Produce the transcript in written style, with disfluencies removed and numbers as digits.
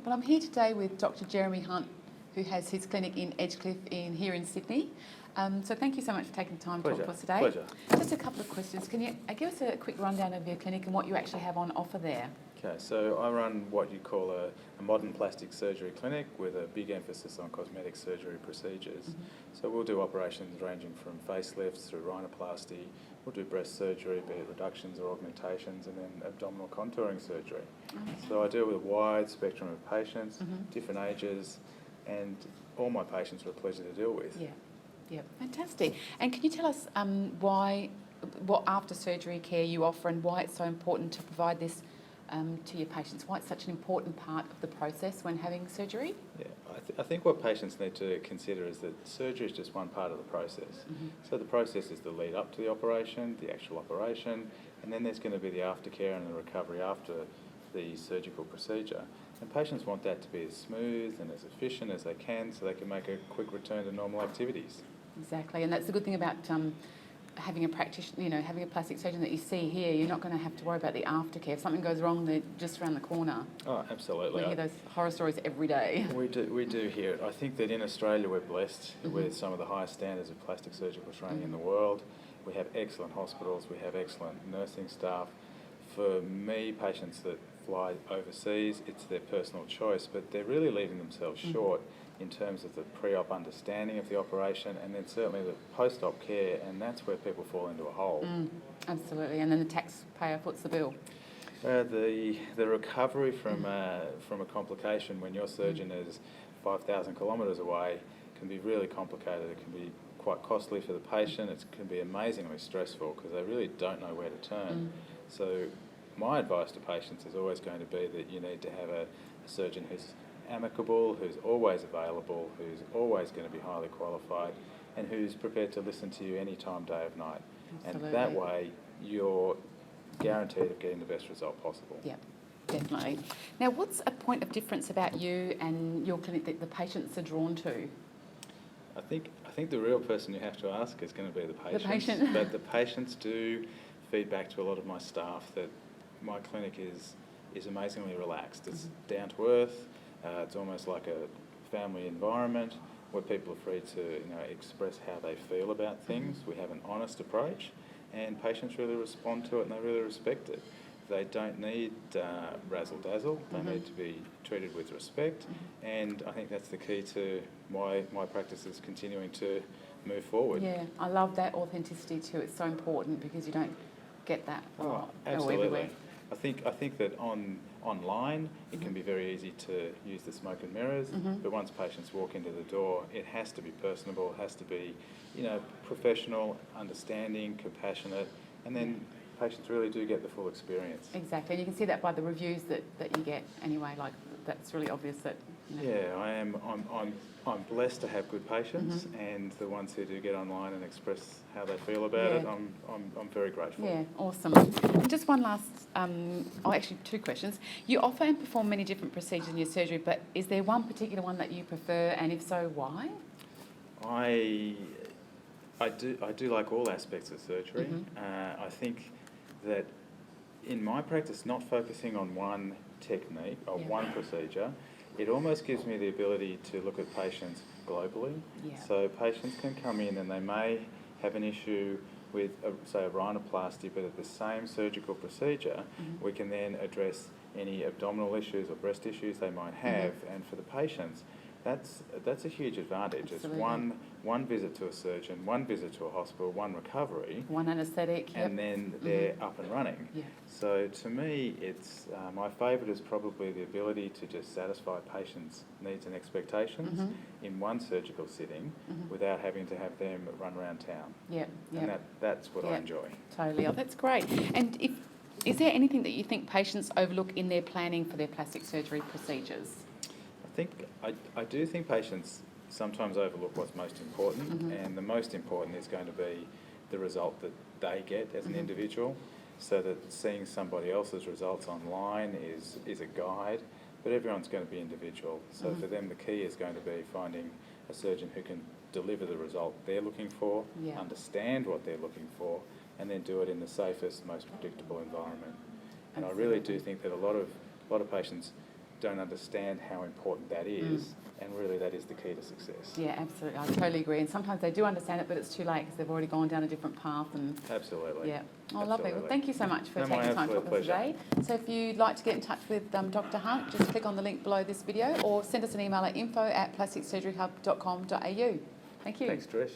Well, I'm here today with Dr. Jeremy Hunt, who has his clinic in Edgecliff here in Sydney. So thank you so much for taking time to talk to us today. Pleasure. Just a couple of questions. Can you give us a quick rundown of your clinic and what you actually have on offer there? Okay, so I run what you call a modern plastic surgery clinic with a big emphasis on cosmetic surgery procedures. Mm-hmm. So we'll do operations ranging from facelifts through rhinoplasty, we'll do breast surgery, be it reductions or augmentations, and then abdominal contouring surgery. Okay. So I deal with a wide spectrum of patients, Mm-hmm. different ages, and all my patients are a pleasure to deal with. Yeah, fantastic. And can you tell us what after surgery care you offer and why it's so important to provide this to your patients? Why it's such an important part of the process when having surgery? Yeah, I think what patients need to consider is that surgery is just one part of the process. Mm-hmm. So the process is the lead up to the operation, the actual operation, and then there's going to be the aftercare and the recovery after the surgical procedure. And patients want that to be as smooth and as efficient as they can so they can make a quick return to normal activities. Exactly, and that's the good thing about having a practitioner, having a plastic surgeon that you see here. You're not going to have to worry about the aftercare. If something goes wrong, they're just around the corner. Oh, absolutely. We hear those horror stories every day. We do hear it. I think that in Australia we're blessed Mm-hmm. with some of the highest standards of plastic surgical training Mm-hmm. in the world. We have excellent hospitals, we have excellent nursing staff. For me, patients that fly overseas, it's their personal choice, but they're really leaving themselves Mm-hmm. short in terms of the pre-op understanding of the operation and then certainly the post-op care, and that's where people fall into a hole. Absolutely, and then the taxpayer foots the bill. The recovery from a complication when your surgeon is 5,000 kilometres away can be really complicated. It can be quite costly for the patient. It can be amazingly stressful because they really don't know where to turn. So my advice to patients is always going to be that you need to have a surgeon who's amicable, who's always available, who's always going to be highly qualified, and who's prepared to listen to you any time, day of night. Absolutely. And that way you're guaranteed of getting the best result possible. Yeah, definitely. Now, what's a point of difference about you and your clinic that the patients are drawn to? I think the real person you have to ask is going to be the patient. The patient. But the patients do feed back to a lot of my staff that my clinic is amazingly relaxed. It's down to earth. It's almost like a family environment where people are free to express how they feel about things. We have an honest approach, and patients really respond to it and they really respect it. They don't need razzle-dazzle. They need to be treated with respect, and I think that's the key to why my practice is continuing to move forward. Yeah, I love that authenticity too. It's so important because you don't get that Absolutely. everywhere. I think that online it can be very easy to use the smoke and mirrors, but once patients walk into the door, it has to be personable, it has to be professional, understanding, compassionate, and then patients really do get the full experience. Exactly, and you can see that by the reviews that you get anyway. Like, that's really obvious that. Yeah, I'm blessed to have good patients, and the ones who do get online and express how they feel about it, I'm very grateful. Yeah, awesome. And just one last, actually two questions. You offer and perform many different procedures in your surgery, but is there one particular one that you prefer, and if so, why? I do like all aspects of surgery. I think that in my practice, not focusing on one technique or one procedure, it almost gives me the ability to look at patients globally. Yeah. So patients can come in and they may have an issue with, say, a rhinoplasty, but at the same surgical procedure, we can then address any abdominal issues or breast issues they might have, and for the patients, that's a huge advantage. Absolutely. It's one visit to a surgeon, one visit to a hospital, one recovery, One anaesthetic, and then they're up and running. Yeah. So to me, it's my favourite is probably the ability to just satisfy patients' needs and expectations in one surgical sitting without having to have them run around town. Yeah. And that's what I enjoy. Totally. Oh, that's great. And is there anything that you think patients overlook in their planning for their plastic surgery procedures? I do think patients sometimes overlook what's most important, and the most important is going to be the result that they get as an individual, so that seeing somebody else's results online is a guide, but everyone's going to be individual. So for them, the key is going to be finding a surgeon who can deliver the result they're looking for, understand what they're looking for, and then do it in the safest, most predictable environment. And I really do think that a lot of patients don't understand how important that is, and really that is the key to success. Yeah, absolutely. I totally agree. And sometimes they do understand it, but it's too late because they've already gone down a different path. And Absolutely. yeah. Oh, lovely. Well, thank you so much for No, my taking time to absolute talk to us today. So if you'd like to get in touch with Dr. Hunt, just click on the link below this video or send us an email at info@plasticsurgeryhub.com.au. Thank you. Thanks, Trish.